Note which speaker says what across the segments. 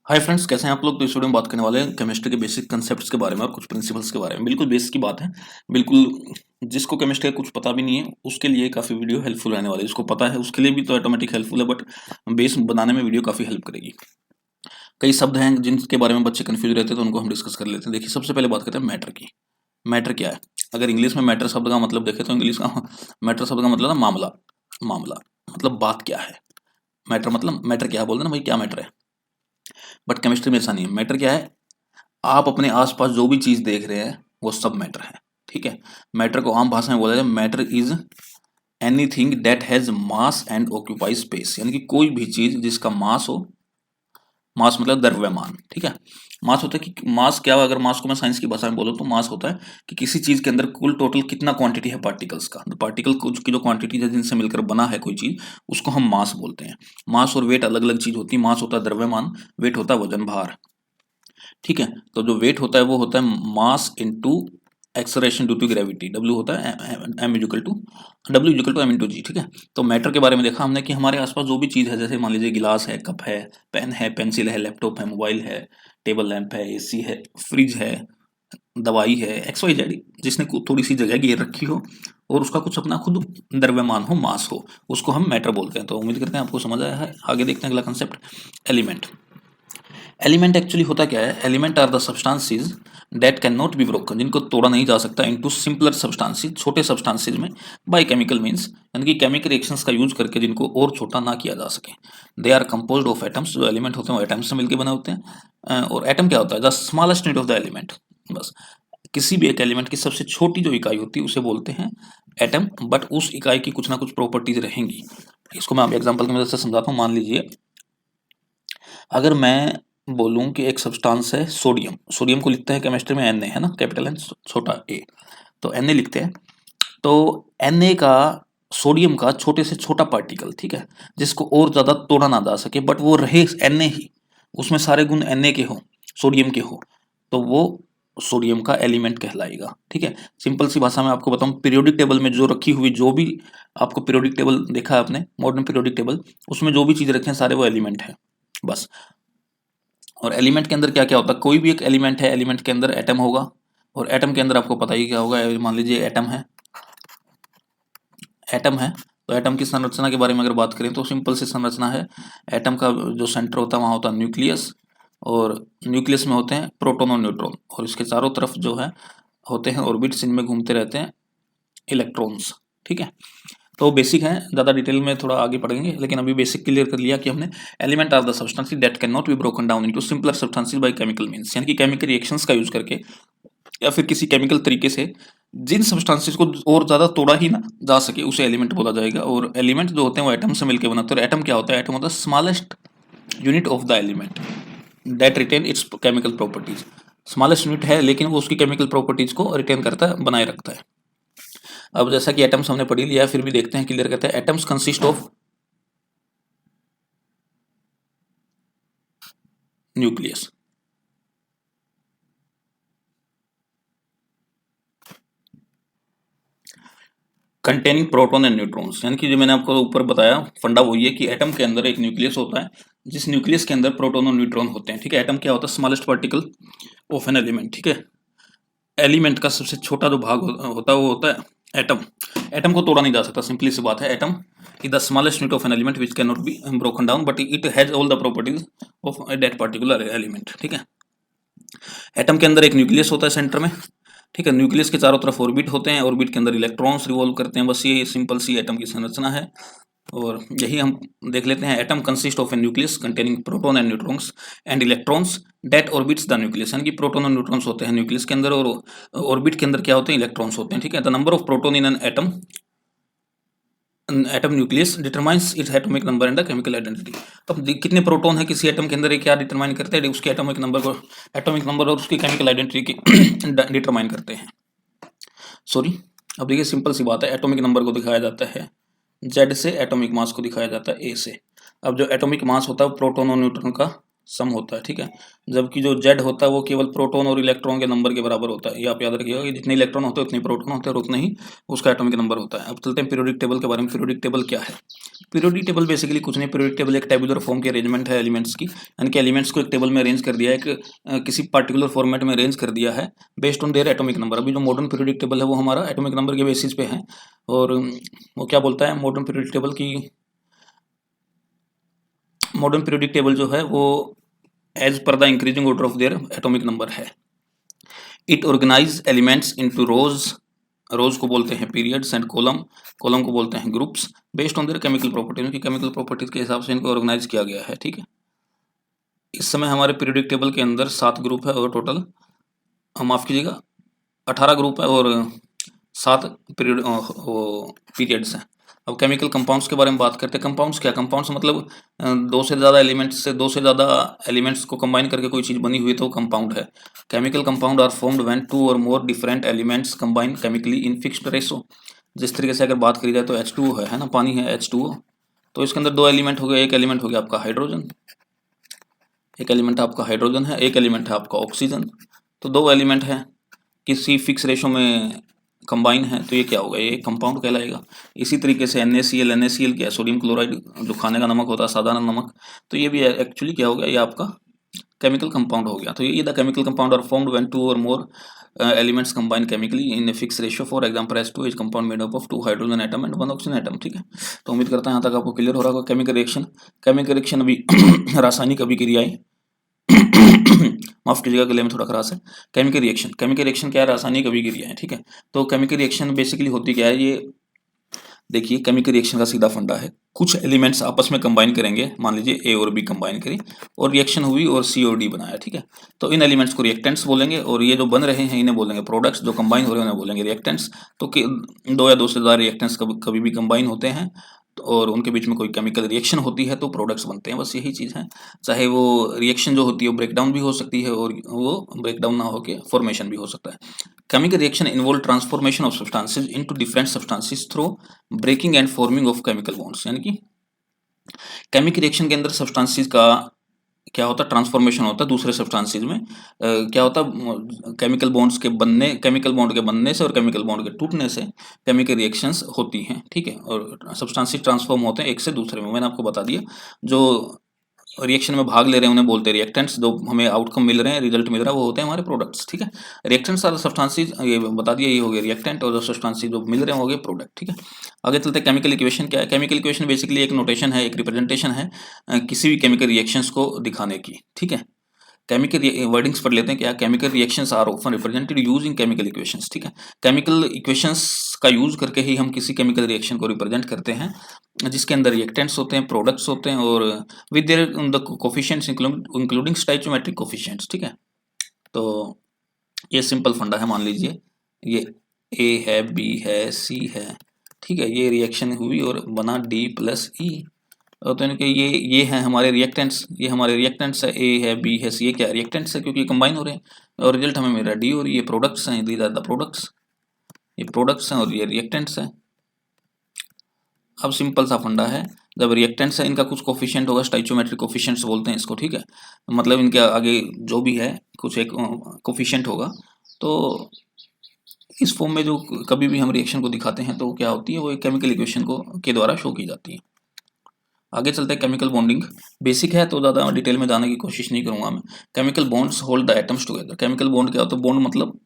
Speaker 1: Hi friends, कैसे हैं आप लोग। तो इस वीडियो में बात करने वाले हैं केमिस्ट्री के बेसिक कंसेप्ट्स के बारे में और कुछ प्रिंसिपल्स के बारे में। बिल्कुल बेसिक की बात है। बिल्कुल जिसको केमिस्ट्री का कुछ पता भी नहीं है उसके लिए काफ़ी वीडियो हेल्पफुल रहने वाली है। जिसको पता है उसके लिए भी तो ऑटोमेटिक हेल्पफुल है, बट बेस बनाने में वीडियो काफ़ी हेल्प करेगी। कई शब्द हैं जिनके बारे में बच्चे कन्फ्यूज रहते हैं, तो उनको हम डिस्कस कर लेते हैं। देखिए, सबसे पहले बात करते हैं मैटर की। मैटर क्या है? अगर इंग्लिश में मैटर शब्द का मतलब देखें तो इंग्लिश का मैटर शब्द का मतलब है मामला। मामला मतलब बात क्या है। मैटर मतलब मैटर क्या है, बोलते हैं ना भाई, क्या मैटर है। बट केमिस्ट्री में ऐसा नहीं है। मैटर क्या है? आप अपने आसपास जो भी चीज देख रहे हैं वो सब मैटर है। ठीक है। मैटर को आम भाषा में बोला जाए, matter is anything that has mass and occupy space, यानी कि कोई भी चीज जिसका मास हो। मास मतलब द्रव्यमान। ठीक है। मास होता है कि मास क्या है, अगर मास को मैं साइंस की भाषा में बोलूँ तो मास होता है कि किसी चीज के अंदर कुल टोटल कितना क्वांटिटी है पार्टिकल्स का। पार्टिकल की जो क्वांटिटी है जिनसे मिलकर बना है कोई चीज, उसको हम मास बोलते हैं। मास और वेट अलग अलग चीज होती है। मास होता है द्रव्यमान, वेट होता है वजन, भार। ठीक है। तो जो वेट होता है वो होता है mass into acceleration due to gravity. W होता है एम इंटू जी। ठीक है। तो मैटर के बारे में देखा हमने कि हमारे आसपास जो भी चीज़ है, जैसे मान लीजिए गिलास है, कप है, पेन है, पेंसिल है, लैपटॉप है, मोबाइल है, टेबल लैंप है, एसी है, फ्रिज है, दवाई है, एक्स वाई जेड, जिसने थोड़ी सी जगह घेर रखी हो और उसका कुछ अपना खुद द्रव्यमान हो, मास हो, उसको हम मैटर बोलते हैं। तो उम्मीद करते हैं आपको समझ आया है। आगे देखते हैं अगला कंसेप्ट, एलिमेंट। एलिमेंट एक्चुअली होता क्या है? Element are the substances that can not be broken, जिनको तोड़ा नहीं जा सकता, इनटू सिंपलर सब्सटेंसेस, छोटे सब्सटेंसेस में, बाय केमिकल मींस, यानी कि केमिकल रिएक्शंस का यूज करके जिनको और छोटा ना किया जा सके। They are composed of atoms, जो एलिमेंट होते हैं वो एटम्स से मिलकर बने होते हैं। और एटम क्या होता है? The smallest unit of the element. बस, किसी भी एक एलिमेंट की सबसे छोटी जो इकाई होती है उसे बोलते हैं एटम। बट उस इकाई की कुछ ना कुछ प्रॉपर्टीज रहेंगी। इसको मैं एग्जांपल की मदद से समझाता हूँ। मान लीजिए, अगर मैं बोलूं कि एक सब्सटेंस है सोडियम। सोडियम को लिखते हैं केमिस्ट्री में Na, है ना, कैपिटल एन छोटा ए। तो Na लिखते हैं। तो Na का, सोडियम का छोटे से छोटा पार्टिकल, ठीक है, जिसको और ज्यादा तोड़ा ना जा सके, बट वो रहे Na ही, उसमें सारे गुण Na के हो, सोडियम के हो, तो वो सोडियम का एलिमेंट कहलाएगा। ठीक है। सिंपल सी भाषा में आपको बताऊं, पीरियोडिक टेबल में जो रखी हुई, जो भी आपको पीरियोडिक टेबल देखा है आपने, मॉडर्न पीरियोडिक टेबल, उसमें जो भी चीज रखे हैं सारे वो एलिमेंट है। बस। और एलिमेंट के अंदर क्या क्या होता है? कोई भी एक एलिमेंट है, एलिमेंट के अंदर एटम होगा, और एटम के अंदर आपको पता ही क्या होगा। मान लीजिए एटम है, एटम है, तो एटम की संरचना के बारे में अगर बात करें तो सिंपल सी संरचना है। एटम का जो सेंटर होता है वहाँ होता है न्यूक्लियस, और न्यूक्लियस में होते हैं प्रोटॉन और न्यूट्रॉन, और इसके चारों तरफ जो है होते हैं ऑर्बिट्स, इनमें घूमते रहते हैं इलेक्ट्रॉन्स। ठीक है। तो बेसिक है, ज़्यादा डिटेल में थोड़ा आगे पढ़ेंगे, लेकिन अभी बेसिक क्लियर कर लिया कि हमने element are the substances that can not be broken down into simpler substances by chemical means, यानी कि केमिकल रिएक्शंस का यूज करके या फिर किसी केमिकल तरीके से जिन सब्सटेंसेस को और ज्यादा तोड़ा ही ना जा सके उसे एलिमेंट बोला जाएगा। और एलिमेंट जो होते हैं वो एटम से मिलकर बनाते हैं। और एटम क्या होता है? एटम होता है smallest unit of the element that retain its chemical properties. Smallest unit है, लेकिन वो उसकी केमिकल प्रॉपर्टीज को रिटेन करता है, बनाए रखता है। अब जैसा कि एटम्स हमने पढ़ ही लिया है, फिर भी देखते हैं, क्लियर करते हैं। Atoms consist of nucleus, containing proton and neutrons, यानी कि जो मैंने आपको ऊपर बताया फंडा वही है कि एटम के अंदर एक न्यूक्लियस होता है, जिस न्यूक्लियस के अंदर प्रोटॉन और न्यूट्रॉन होते हैं। ठीक है। एटम क्या होता है? Smallest particle of an element. ठीक है। एलिमेंट का सबसे छोटा जो भाग होता है वो होता है एटम। एटम को तोड़ा नहीं जा सकता, सिंपली सी बात है। Atom is the smallest unit of an element which can not be broken down, but it has all the properties of that particular element. ठीक है। एटम के अंदर एक न्यूक्लियस होता है सेंटर में। ठीक है। न्यूक्लियस के चारों तरफ ऑर्बिट होते हैं, ऑर्बिट के अंदर इलेक्ट्रॉन्स रिवॉल्व करते हैं। बस ये सिंपल सी एटम की संरचना है। और यही हम देख लेते हैं। Atom consist of A nucleus containing proton and neutrons and electrons that orbits the nucleus, यानी कि प्रोटॉन और न्यूट्रॉन्स होते हैं न्यूक्लियस के अंदर, और ऑर्बिट के अंदर क्या होते हैं? इलेक्ट्रॉन्स होते हैं। ठीक है। The number of proton in an atom, atom nucleus determines its atomic number and the chemical identity. तो कितने प्रोटॉन है किसी एटम के अंदर, ये क्या डिटरमाइन करते हैं? उसके एटॉमिक नंबर को, एटॉमिक नंबर और उसकी केमिकल आइडेंटिटी की डिटरमाइन करते हैं। सॉरी, अब देखिए सिंपल सी बात है। एटॉमिक नंबर को दिखाया जाता है जेड से, एटॉमिक मास को दिखाया जाता है ए से। अब जो एटॉमिक मास होता है प्रोटॉन और न्यूट्रॉन का सम होता है, ठीक है। जबकि जो जेड होता है वो केवल प्रोटॉन और इलेक्ट्रॉन के नंबर के बराबर होता है। ये आप याद रखिएगा कि जितने इलेक्ट्रॉन होते हैं उतने प्रोटॉन होते हैं और उतना ही उसका एटॉमिक नंबर होता है। अब चलते हैं पीरियोडिक टेबल के बारे में। पीरियोडिक टेबल क्या है? पीरियोडिक टेबल बेसिकली कुछ नहीं, पीरियोडिक टेबल एक टेबुलर फॉर्म की अरेंजमेंट है एलिमेंट्स की, यानी कि एलिमेंट्स को एक टेबल में अरेंज कर दिया है, किसी पर्टिकुलर फॉर्मेट में अरेंज कर दिया है based on their atomic number. अभी जो मॉडर्न पीरियोडिक टेबल है वो हमारा एटॉमिक नंबर के बेसिस पे है। और वो क्या बोलता है मॉडर्न पीरियोडिक टेबल की, मॉडर्न पीरियोडिक टेबल जो है वो as per the increasing order of their atomic number है। It organize elements into rows, rows को बोलते हैं पीरियड्स, एंड कॉलम, कॉलम को बोलते हैं groups, based on their chemical properties, उनकी केमिकल प्रॉपर्टीज के हिसाब से इनको ऑर्गेनाइज किया गया है, ठीक है। इस समय हमारे पीरियोडिक टेबल के अंदर 7 ग्रुप है और टोटल, माफ कीजिएगा 18 ग्रुप है और 7 पीरियड्स हैं। अब केमिकल कंपाउंड्स के बारे में बात करते हैं। कंपाउंड्स क्या? कंपाउंड्स मतलब दो से ज़्यादा एलिमेंट्स को कंबाइन करके कोई चीज़ बनी हुई तो वो कंपाउंड है। Chemical compound are formed when 2 और more different elements combine chemically in fixed ratio. जिस तरीके से अगर बात करी जाए तो H2O है ना, पानी है H2O, तो इसके अंदर 2 एलिमेंट हो गए। एक एलिमेंट हो गया आपका हाइड्रोजन, एक एलिमेंट आपका हाइड्रोजन है, एक एलिमेंट है आपका ऑक्सीजन। तो 2 एलिमेंट है किसी फिक्स रेशो में कंबाइन है, तो ये क्या होगा? ये कंपाउंड कहलाएगा। इसी तरीके से NaCl क्या है? सोडियम क्लोराइड, जो खाने का नमक होता है, साधारण नमक। तो ये भी एक्चुअली क्या हो गया? ये आपका केमिकल कंपाउंड हो गया। तो ये the chemical compound are formed when 2 और more elements combine chemically in a fix ratio. For example H2 is compound made up of 2 hydrogen atom and 1 oxygen atom, ठीक है। तो उम्मीद करता हूं यहाँ तक आपको क्लियर हो रहा होगा केमिकल रिएक्शन। केमिकल रिएक्शन अभी रासायनिक अभिक्रियाएं माफ कीजिएगा, गले में थोड़ा खराश है। केमिकल रिएक्शन क्या है? रासायनिक अभिक्रिया है, ठीक है। तो केमिकल रिएक्शन बेसिकली होती क्या है? ये देखिए, केमिकल रिएक्शन का सीधा फंडा है, कुछ एलिमेंट्स आपस में कंबाइन करेंगे, मान लीजिए ए और बी कंबाइन करी और रिएक्शन हुई और सी और डी बनाया, ठीक है। तो इन एलिमेंट्स को रिएक्टेंट्स बोलेंगे और ये जो बन रहे हैं इन्हें बोलेंगे प्रोडक्ट्स, जो कंबाइन हो रहे हैं उन्हें बोलेंगे रिएक्टेंट्स। तो 2 या 2 से ज़्यादा रिएक्टेंट्स कभी भी कंबाइन होते हैं और उनके बीच में कोई केमिकल रिएक्शन होती है तो प्रोडक्ट्स बनते हैं, बस यही चीज़ है। चाहे वो रिएक्शन जो होती है वो ब्रेकडाउन भी हो सकती है और वो ब्रेकडाउन ना होकर फॉर्मेशन भी हो सकता है। Chemical reaction involve transformation of substances into different substances through breaking and forming of chemical bonds. यानी कि केमिकल रिएक्शन के अंदर सब्सटेंसेस का क्या होता है? ट्रांसफॉर्मेशन होता है दूसरे सब्सटेंसेस में। क्या होता है? केमिकल बॉन्ड के बनने से और केमिकल बॉन्ड के टूटने से केमिकल रिएक्शंस होती हैं, ठीक है। और सब्सटेंसेस ट्रांसफॉर्म होते हैं एक से दूसरे में। मैंने आपको बता दिया, जो रिएक्शन में भाग ले रहे हैं उन्हें बोलते हैं रिएक्टेंट्स, जो हमें आउटकम मिल रहे हैं, रिजल्ट मिल रहा है, वो होते हैं हमारे प्रोडक्ट्स, ठीक है। रिएक्टेंट्स आर सब्सटेंसेस, ये बता दिया, ये हो गए रिएक्टेंट, और जो सब्सटेंसेस जो मिल रहे हैं हो गए प्रोडक्ट, ठीक है। आगे चलते हैं। केमिकल इक्वेशन क्या है? केमिकल इक्वेशन बेसिकली एक नोटेशन है, एक रिप्रेजेंटेशन है किसी भी केमिकल रिएक्शंस को दिखाने की, ठीक है। केमिकल वर्डिंग्स पढ़ लेते हैं क्या? Chemical reactions are often represented using chemical equations, ठीक है। केमिकल इक्वेशंस का यूज करके ही हम किसी केमिकल रिएक्शन को रिप्रेजेंट करते हैं, जिसके अंदर रिएक्टेंट्स होते हैं, प्रोडक्ट्स होते हैं और with their the coefficients including stoichiometric coefficients, ठीक है। तो ये सिंपल फंडा है। मान लीजिए ये ए है, बी है, सी है, ठीक है। ये रिएक्शन हुई और बना D प्लस E। तो इनके ये हैं हमारे रिएक्टेंट्स, ये हमारे रिएक्टेंट्स है, ए है, बी है, सी। ये क्या रिएक्टेंट्स है? क्योंकि कंबाइन हो रहे हैं और रिजल्ट हमें मिल रहा है D, और ये प्रोडक्ट्स हैं, दीज आर द प्रोडक्ट्स। ये प्रोडक्ट्स हैं और ये रिएक्टेंट्स हैं। अब सिंपल सा फंडा है, जब रिएक्टेंट्स है इनका कुछ कोफिशिएंट होगा, स्टोइचियोमेट्रिक कोफिशिएंट्स बोलते हैं इसको, ठीक है। मतलब इनके आगे जो भी है कुछ एक कोफिशिएंट होगा। तो इस फॉर्म में जो कभी भी हम रिएक्शन को दिखाते हैं तो क्या होती है? वो एक केमिकल इक्वेशन को के द्वारा शो की जाती है। आगे चलते हैं। केमिकल बॉन्डिंग बेसिक है तो ज़्यादा डिटेल में जाने की कोशिश नहीं करूंगा मैं। Chemical bonds hold the atoms together. Chemical bond क्या होता है? बॉन्ड मतलब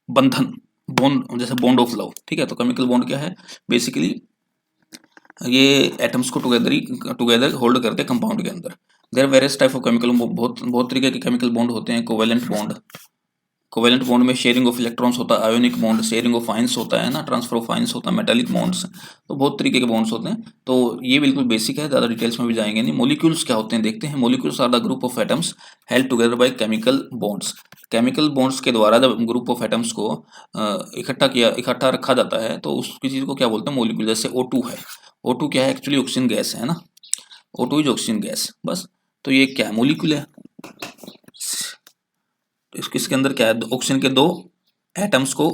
Speaker 1: बंधन, बॉन्ड जैसे बॉन्ड ऑफ लव, ठीक है। तो केमिकल बॉन्ड क्या है? बेसिकली ये एटम्स को टुगेदर होल्ड करते हैं कंपाउंड के अंदर। There various type of chemical, बहुत तरीके के केमिकल बॉन्ड होते हैं। कोवेलेंट बॉन्ड में शेयरिंग ऑफ इलेक्ट्रॉन्स होता है। Ionic bond sharing of ions होता है ना, ट्रांसफर ऑफ आयंस होता है। मेटालिक बॉन्ड्स, तो बहुत तरीके के बॉन्ड्स होते हैं। तो ये बिल्कुल बेसिक है, ज़्यादा डिटेल्स में भी जाएंगे नहीं। मॉलिक्यूल्स क्या होते हैं देखते हैं। Molecules are the group of atoms held together by chemical bonds. Chemical bonds के द्वारा जब ग्रुप ऑफ एटम्स को इकट्ठा रखा जाता है तो उसकी चीज़ को क्या बोलते हैं? मॉलिक्यूल। जैसे O2 है, O2 क्या है? एक्चुअली ऑक्सीजन गैस है ना, O2 इज ऑक्सीजन गैस, बस। तो ये क्या है? मॉलिक्यूल है। इसके अंदर क्या है? ऑक्सीजन के 2 एटम्स को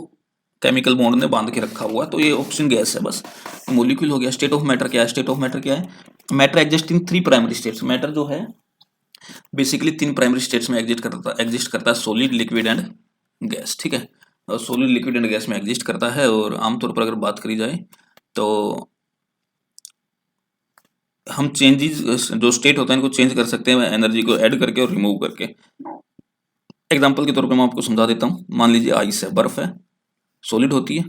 Speaker 1: केमिकल बॉन्ड ने बांध के रखा हुआ, तो ये ऑक्सीजन गैस है, बस मॉलिक्यूल हो गया। स्टेट ऑफ मैटर क्या है? स्टेट ऑफ मैटर क्या है? Matter exist in 3 primary states. Matter जो है बेसिकली 3 प्राइमरी स्टेट्स में एग्जिस्ट करता है, सॉलिड, लिक्विड एंड गैस, ठीक है। और सॉलिड, लिक्विड एंड गैस में एग्जिस्ट करता है, और आमतौर पर अगर बात करी जाए तो हम चेंजेस जो स्टेट होता है इनको चेंज कर सकते हैं एनर्जी को ऐड करके और रिमूव करके। एग्जांपल के तौर पे मैं आपको समझा देता हूँ। मान लीजिए आइस है, बर्फ है, सॉलिड होती है।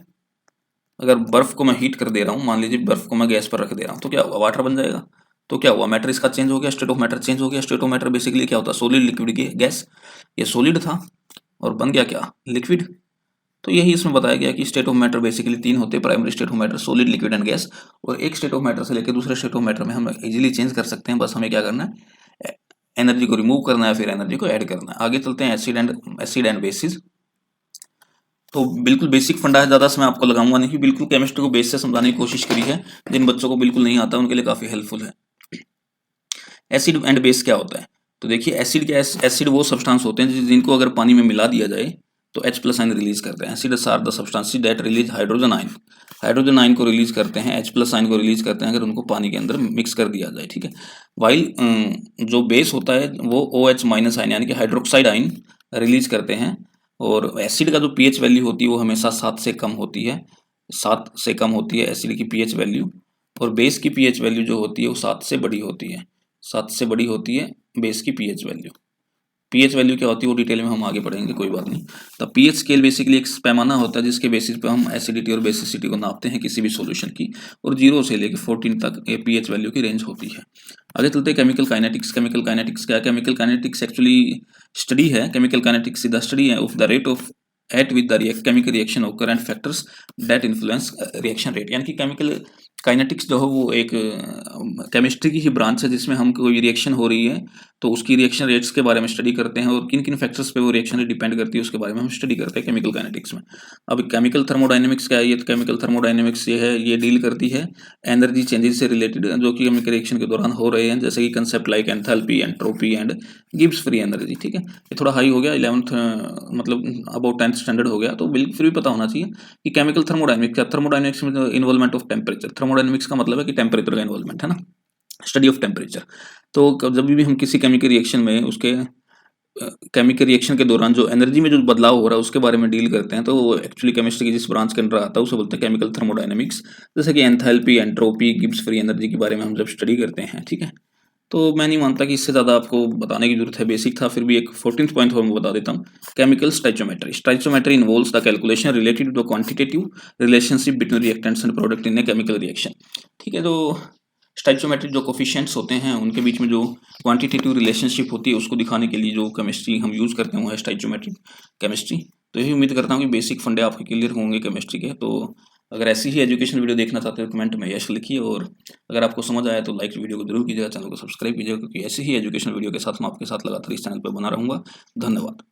Speaker 1: अगर बर्फ को मैं हीट कर दे रहा हूँ, मान लीजिए बर्फ को मैं गैस पर रख दे रहा हूँ, तो क्या हुआ, वाटर बन जाएगा। तो क्या हुआ, मैटर इसका चेंज हो गया, स्टेट ऑफ मैटर चेंज हो गया। स्टेट ऑफ मैटर बेसिकली क्या होता है, सॉलिड, लिक्विड, गैस। ये सॉलिड था और बन गया क्या, लिक्विड। तो यही इसमें बताया गया कि स्टेट ऑफ मैटर बेसिकली 3 होते हैं, primary state of matter, solid, liquid and gas. और एक स्टेट ऑफ मैटर से लेकर दूसरे स्टेट ऑफ मैटर में हम इजीली चेंज कर सकते हैं, बस हमें क्या करना है, एनर्जी को रिमूव करना है, फिर एनर्जी को ऐड करना है। आगे चलते हैं एसिड एंड बेसिस। तो बिल्कुल बेसिक फंडा है, ज़्यादा समय आपको लगाऊंगा नहीं, बिल्कुल केमिस्ट्री को बेस से समझाने की कोशिश करी है। जिन बच्चों को बिल्कुल नहीं आता उनके लिए काफ़ी हेल्पफुल है। एसिड एंड बेस क्या होता है, तो देखिए एसिड क्या है, एसिड वो सब्सटेंस होते हैं जिनको अगर पानी में मिला दिया जाए तो H+ आयन रिलीज करते हैं। Acids are the substances that release hydrogen ion, hydrogen ion को रिलीज करते हैं, H+ आयन को रिलीज करते हैं अगर उनको पानी के अंदर मिक्स कर दिया जाए, ठीक है। वाइल जो बेस होता है वो OH- आयन यानी कि हाइड्रोक्साइड आयन रिलीज करते हैं। और एसिड का जो pH वैल्यू होती है वो हमेशा 7 से कम होती है, 7 से कम होती है एसिड की pH वैल्यू। और बेस की pH वैल्यू जो होती है वो 7 से बड़ी होती है, 7 से बड़ी होती है बेस की pH वैल्यू। pH वैल्यू क्या होती है वो डिटेल में हम आगे पढ़ेंगे, कोई बात नहीं। तो pH स्केल बेसिकली एक पैमाना होता है जिसके बेसिस पे हम एसिडिटी और बेसिसिटी को नापते हैं किसी भी सॉल्यूशन की, और 0 से लेकर 14 तक ये pH वैल्यू की रेंज होती है। आगे चलते हैं केमिकल काइनेटिक्स। केमिकल काइनेटिक्स क्या है, केमिकल काइनेटिक्स एक्चुअली स्टडी है, केमिकल काइनेटिक्स द स्टडी है of the rate of at with the chemical reaction occur and factors that influence reaction rate. यानी कि केमिकल काइनेटिक्स जो है वो एक केमिस्ट्री की ही ब्रांच है जिसमें हम कोई रिएक्शन हो रही है तो उसकी रिएक्शन रेट्स के बारे में स्टडी करते हैं, और किन किन फैक्टर्स पे वो रिएक्शन रेट डिपेंड करती है उसके बारे में हम स्टडी करते हैं केमिकल काइनेटिक्स में। अब केमिकल थर्मोडाइनमिक्स क्या है, ये केमिकल थर्मोडाइनमिक्स ये है, ये डील करती है एनर्जी चेंजेस से रिलेटेड जो कि केमिकल रिएक्शन के दौरान हो रहे हैं, जैसे कि concept like enthalpy, entropy and Gibbs free energy, ठीक है। ये थोड़ा हाई हो गया, 11th मतलब अबाउट 10th स्टैंडर्ड हो गया, तो बिल्कुल फिर भी पता होना चाहिए कि केमिकल थर्मोडाइनमिक्स क्या, थर्मोडाइनमिक्स में इन्वॉल्वमेंट ऑफ टेम्परेचर, थर्मोडाइनमिक्स का मतलब है कि टेम्परेचर का इन्वॉल्वमेंट है ना, स्टडी ऑफ टेम्परेचर। तो जब भी हम किसी केमिकल रिएक्शन में उसके केमिकल रिएक्शन के दौरान जो एनर्जी में जो बदलाव हो रहा है उसके बारे में डील करते हैं, तो वो एक्चुअली केमिस्ट्री की जिस ब्रांच के अंदर आता है उसे बोलते हैं केमिकल थर्मोडाइनमिक्स। जैसे कि enthalpy, entropy, Gibbs free energy के बारे में हम जब स्टडी करते हैं, ठीक है। तो मैं नहीं मानता कि इससे ज़्यादा आपको बताने की जरूरत है, बेसिक था, फिर भी एक 14th पॉइंट और मैं बता देता हूँ। Chemical stoichiometry. Stoichiometry involves the calculation related to the quantitative relationship between reactants and product in a chemical reaction, ठीक है। तो स्टाइचोमेट्रिक जो कोफिशिएंट्स होते हैं उनके बीच में जो क्वांटिटेटिव रिलेशनशिप होती है उसको दिखाने के लिए जो केमिस्ट्री हम यूज़ करते हैं वो है स्टाइचोमेट्रिक केमिस्ट्री। तो यही उम्मीद करता हूँ कि बेसिक फंडे आपके क्लियर होंगे केमिस्ट्री के। तो अगर ऐसी ही एजुकेशन वीडियो देखना चाहते हो कमेंट में यश लिखिए, और अगर आपको समझ आया तो लाइक वीडियो को जरूर कीजिएगा, चैनल को सब्सक्राइब कीजिएगा, क्योंकि ऐसी ही एजुकेशन वीडियो के साथ मैं आपके साथ लगातार इस चैनल पर बना रहूँगा। धन्यवाद।